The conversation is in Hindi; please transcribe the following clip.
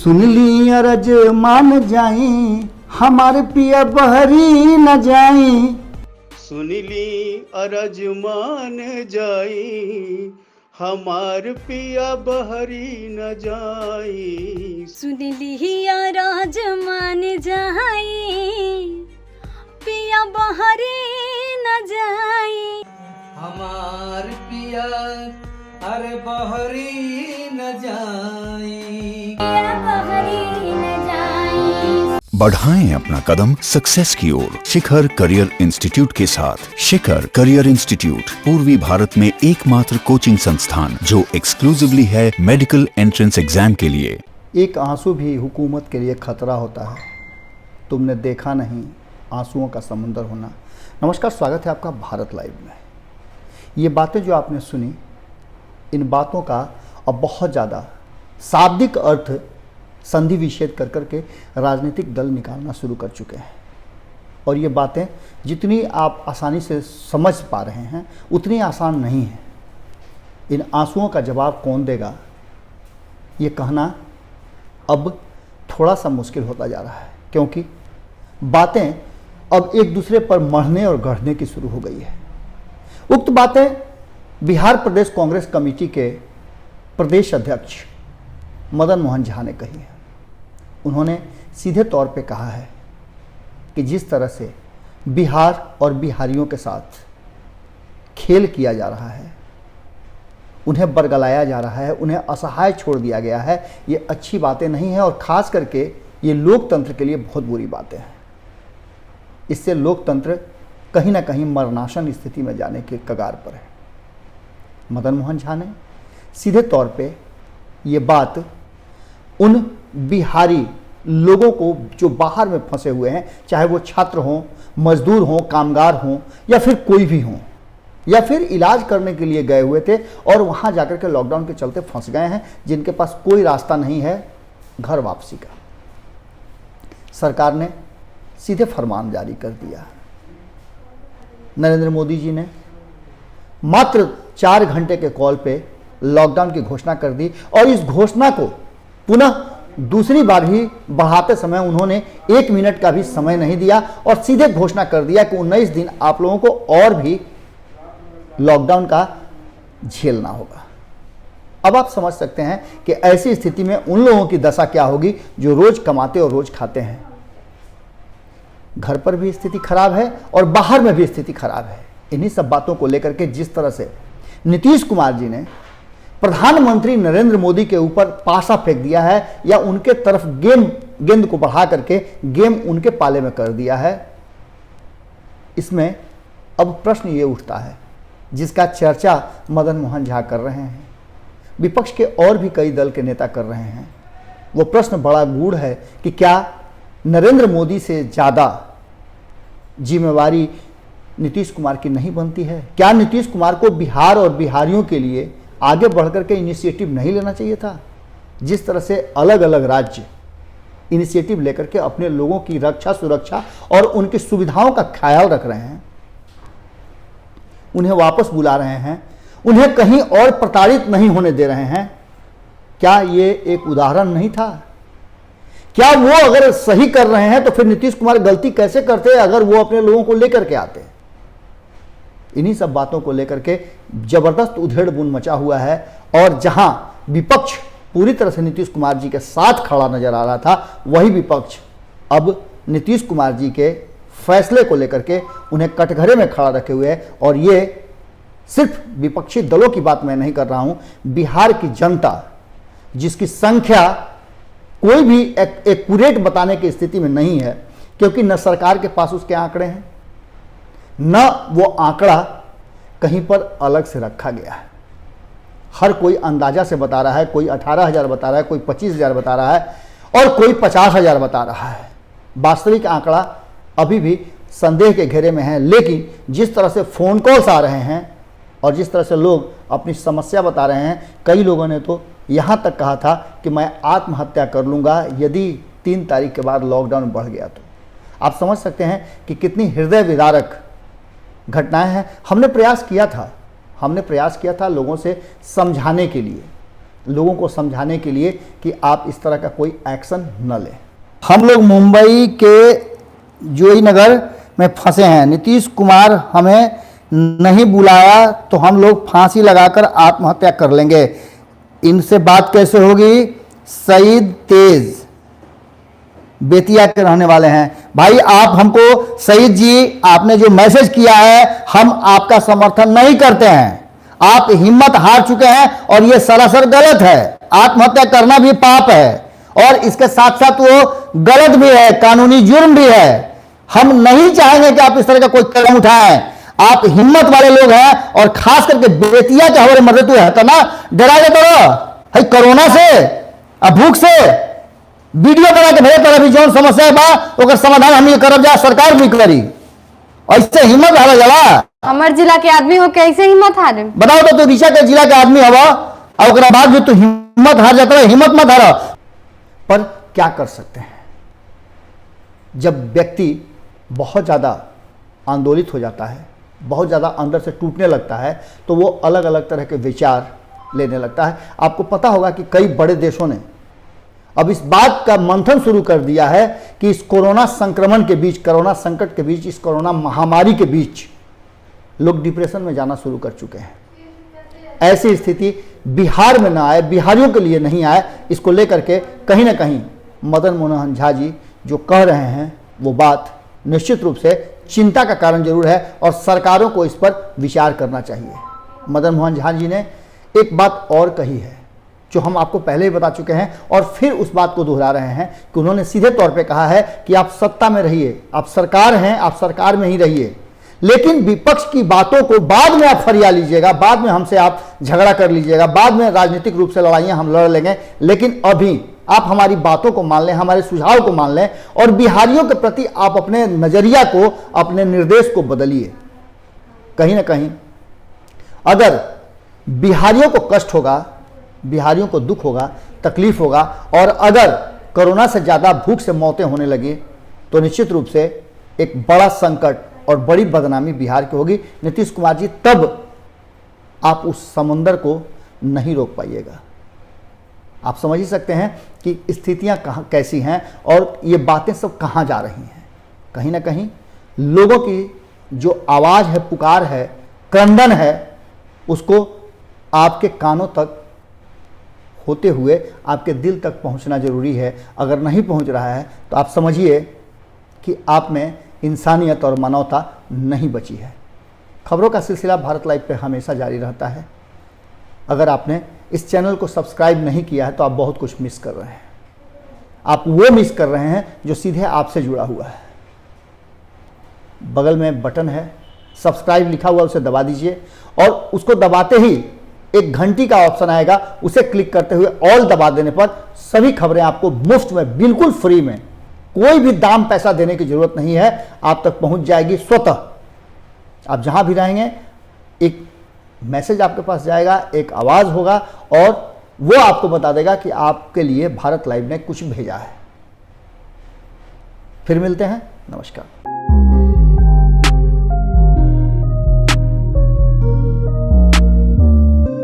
सुन ली अरज मान जाई, हमारे पिया बहरी न जाई। सुन ली अरज मान जाई, हमार पिया बहरी न जाई। सुन लिया राज मान जाई, पिया बहरी न जाई। हमार पिया अरे बहरी न जाई, पिया बहरी न जाई। बढ़ाएं अपना कदम सक्सेस की ओर शिखर करियर इंस्टीट्यूट के साथ। शिखर करियर इंस्टीट्यूट पूर्वी भारत में एकमात्र कोचिंग संस्थान जो एक्सक्लूसिवली है मेडिकल एंट्रेंस एग्जाम के लिए। एक आंसू भी हुकूमत के लिए खतरा होता है, तुमने देखा नहीं आंसुओं का समुंदर होना। नमस्कार, स्वागत है आपका भारत लाइव में। ये बातें जो आपने सुनी, इन बातों का अब बहुत ज़्यादा शाब्दिक अर्थ संधि विच्छेद कर करके राजनीतिक दल निकालना शुरू कर चुके हैं। और ये बातें जितनी आप आसानी से समझ पा रहे हैं उतनी आसान नहीं है। इन आंसुओं का जवाब कौन देगा, ये कहना अब थोड़ा सा मुश्किल होता जा रहा है, क्योंकि बातें अब एक दूसरे पर मढ़ने और गढ़ने की शुरू हो गई है। उक्त बातें बिहार प्रदेश कांग्रेस कमेटी के प्रदेश अध्यक्ष मदन मोहन झा ने कही है। उन्होंने सीधे तौर पे कहा है कि जिस तरह से बिहार और बिहारियों के साथ खेल किया जा रहा है, उन्हें बरगलाया जा रहा है, उन्हें असहाय छोड़ दिया गया है, ये अच्छी बातें नहीं हैं और ख़ास करके ये लोकतंत्र के लिए बहुत बुरी बातें हैं। इससे लोकतंत्र कहीं ना कहीं मरणासन स्थिति में जाने के कगार पर है। मदन मोहन झा ने सीधे तौर पे ये बात उन बिहारी लोगों को जो बाहर में फंसे हुए हैं, चाहे वो छात्र हों, मजदूर हों, कामगार हों या फिर कोई भी हों, या फिर इलाज करने के लिए गए हुए थे और वहाँ जाकर के लॉकडाउन के चलते फंस गए हैं, जिनके पास कोई रास्ता नहीं है घर वापसी का। सरकार ने सीधे फरमान जारी कर दिया। नरेंद्र मोदी जी ने मात्र 4 घंटे के कॉल पे लॉकडाउन की घोषणा कर दी और इस घोषणा को पुनः दूसरी बार भी बढ़ाते समय उन्होंने 1 मिनट का भी समय नहीं दिया और सीधे घोषणा कर दिया कि 19 दिन आप लोगों को और भी लॉकडाउन का झेलना होगा। अब आप समझ सकते हैं कि ऐसी स्थिति में उन लोगों की दशा क्या होगी जो रोज कमाते और रोज खाते हैं। घर पर भी स्थिति खराब है और बाहर में भी स्थिति खराब है। इन्हीं सब बातों को लेकर के जिस तरह से नीतीश कुमार जी ने प्रधानमंत्री नरेंद्र मोदी के ऊपर पासा फेंक दिया है या उनके तरफ गेंद को बढ़ा करके गेम उनके पाले में कर दिया है, इसमें अब प्रश्न ये उठता है जिसका चर्चा मदन मोहन झा कर रहे हैं, विपक्ष के और भी कई दल के नेता कर रहे हैं। वो प्रश्न बड़ा गूढ़ है कि क्या नरेंद्र मोदी से ज़्यादा जिम्मेवारी नीतीश कुमार की नहीं बनती है? क्या नीतीश कुमार को बिहार और बिहारियों के लिए आगे बढ़कर के इनिशिएटिव नहीं लेना चाहिए था? जिस तरह से अलग अलग राज्य इनिशिएटिव लेकर के अपने लोगों की रक्षा, सुरक्षा और उनकी सुविधाओं का ख्याल रख रहे हैं, उन्हें वापस बुला रहे हैं, उन्हें कहीं और प्रताड़ित नहीं होने दे रहे हैं, क्या ये एक उदाहरण नहीं था? क्या वो अगर सही कर रहे हैं तो फिर नीतीश कुमार गलती कैसे करते अगर वो अपने लोगों को लेकर के आते? इन्हीं सब बातों को लेकर के जबरदस्त उधेड़-बुन मचा हुआ है और जहां विपक्ष पूरी तरह से नीतीश कुमार जी के साथ खड़ा नजर आ रहा था, वही विपक्ष अब नीतीश कुमार जी के फैसले को लेकर के उन्हें कटघरे में खड़ा रखे हुए है। और ये सिर्फ विपक्षी दलों की बात मैं नहीं कर रहा हूं, बिहार की जनता जिसकी संख्या कोई भी एक्यूरेट बताने की स्थिति में नहीं है, क्योंकि न सरकार के पास उसके आंकड़े हैं, न वो आंकड़ा कहीं पर अलग से रखा गया है। हर कोई अंदाजा से बता रहा है, कोई 18,000 बता रहा है, कोई 25,000 बता रहा है और कोई 50,000 बता रहा है। वास्तविक आंकड़ा अभी भी संदेह के घेरे में है, लेकिन जिस तरह से फ़ोन कॉल्स आ रहे हैं और जिस तरह से लोग अपनी समस्या बता रहे हैं, कई लोगों ने तो यहाँ तक कहा था कि मैं आत्महत्या कर लूँगा यदि 3 तारीख के बाद लॉकडाउन बढ़ गया तो। आप समझ सकते हैं कि कितनी हृदय विदारक घटनाएं हैं। हमने प्रयास किया था लोगों से समझाने के लिए, लोगों को समझाने के लिए कि आप इस तरह का कोई एक्शन न लें। हम लोग मुंबई के जोई नगर में फंसे हैं, नीतीश कुमार हमें नहीं बुलाया तो हम लोग फांसी लगाकर आत्महत्या कर लेंगे, इनसे बात कैसे होगी? सईद तेज बेतिया के रहने वाले हैं। भाई आप हमको, सईद जी आपने जो मैसेज किया है हम आपका समर्थन नहीं करते हैं, आप हिम्मत हार चुके हैं और ये सरासर गलत है। आत्महत्या करना भी पाप है और इसके साथ साथ वो गलत भी है, कानूनी जुर्म भी है। हम नहीं चाहेंगे कि आप इस तरह का कोई कदम उठाएं। आप हिम्मत वाले लोग हैं और खास करके बेतिया के हमारे मदद है तो ना डरा जाता रहो कोरोना से, भूख से वीडियो बना के भेजे तरह जो समस्या बा ओकर समाधान हम ये करब जा, सरकार भी करी। ऐसे हिम्मत हारा जाला। हमारे जिला के आदमी हो कैसे हिम्मत हारे? बताओ तो ऋषा के जिला के आदमी हवा और ओकरा बाद भी तू हिम्मत हार जाता है। हिम्मत मत हारा। पर क्या कर सकते हैं जब व्यक्ति बहुत ज्यादा आंदोलित हो जाता है, बहुत ज़्यादा अंदर से टूटने लगता है, तो वो अलग अलग तरह के विचार लेने लगता है। आपको पता होगा कि कई बड़े देशों ने अब इस बात का मंथन शुरू कर दिया है कि इस कोरोना संक्रमण के बीच, कोरोना संकट के बीच, इस कोरोना महामारी के बीच लोग डिप्रेशन में जाना शुरू कर चुके हैं। ऐसी स्थिति बिहार में ना आए, बिहारियों के लिए नहीं आए, इसको लेकर के कहीं ना कहीं मदन मोहन झा जी जो कह रहे हैं वो बात निश्चित रूप से चिंता का कारण जरूर है और सरकारों को इस पर विचार करना चाहिए। मदन मोहन झा जी ने एक बात और कही है जो हम आपको पहले ही बता चुके हैं और फिर उस बात को दोहरा रहे हैं कि उन्होंने सीधे तौर पे कहा है कि आप सत्ता में रहिए, आप सरकार हैं, आप सरकार में ही रहिए, लेकिन विपक्ष की बातों को बाद में आप फरिया लीजिएगा, बाद में हमसे आप झगड़ा कर लीजिएगा, बाद में राजनीतिक रूप से लड़ाइयाँ हम लड़ लेंगे, लेकिन अभी आप हमारी बातों को मान लें, हमारे सुझाव को मान लें और बिहारियों के प्रति आप अपने नजरिया को, अपने निर्देश को बदलिए। कहीं ना कहीं अगर बिहारियों को कष्ट होगा, बिहारियों को दुख होगा, तकलीफ होगा और अगर कोरोना से ज़्यादा भूख से मौतें होने लगी तो निश्चित रूप से एक बड़ा संकट और बड़ी बदनामी बिहार की होगी। नीतीश कुमार जी तब आप उस समुंदर को नहीं रोक पाइएगा। आप समझ ही सकते हैं कि स्थितियां कहाँ कैसी हैं और ये बातें सब कहाँ जा रही हैं। कहीं ना कहीं लोगों की जो आवाज़ है, पुकार है, क्रंदन है, उसको आपके कानों तक होते हुए आपके दिल तक पहुंचना जरूरी है। अगर नहीं पहुंच रहा है तो आप समझिए कि आप में इंसानियत और मानवता नहीं बची है। खबरों का सिलसिला भारत लाइव पे हमेशा जारी रहता है। अगर आपने इस चैनल को सब्सक्राइब नहीं किया है तो आप बहुत कुछ मिस कर रहे हैं। आप वो मिस कर रहे हैं जो सीधे आपसे जुड़ा हुआ है। बगल में बटन है सब्सक्राइब लिखा हुआ, उसे दबा दीजिए और उसको दबाते ही एक घंटी का ऑप्शन आएगा, उसे क्लिक करते हुए ऑल दबा देने पर सभी खबरें आपको मुफ्त में, बिल्कुल फ्री में, कोई भी दाम पैसा देने की जरूरत नहीं है, आप तक पहुंच जाएगी स्वतः। आप जहां भी रहेंगे एक मैसेज आपके पास जाएगा, एक आवाज होगा और वो आपको बता देगा कि आपके लिए भारत लाइव ने कुछ भेजा है। फिर मिलते हैं, नमस्कार।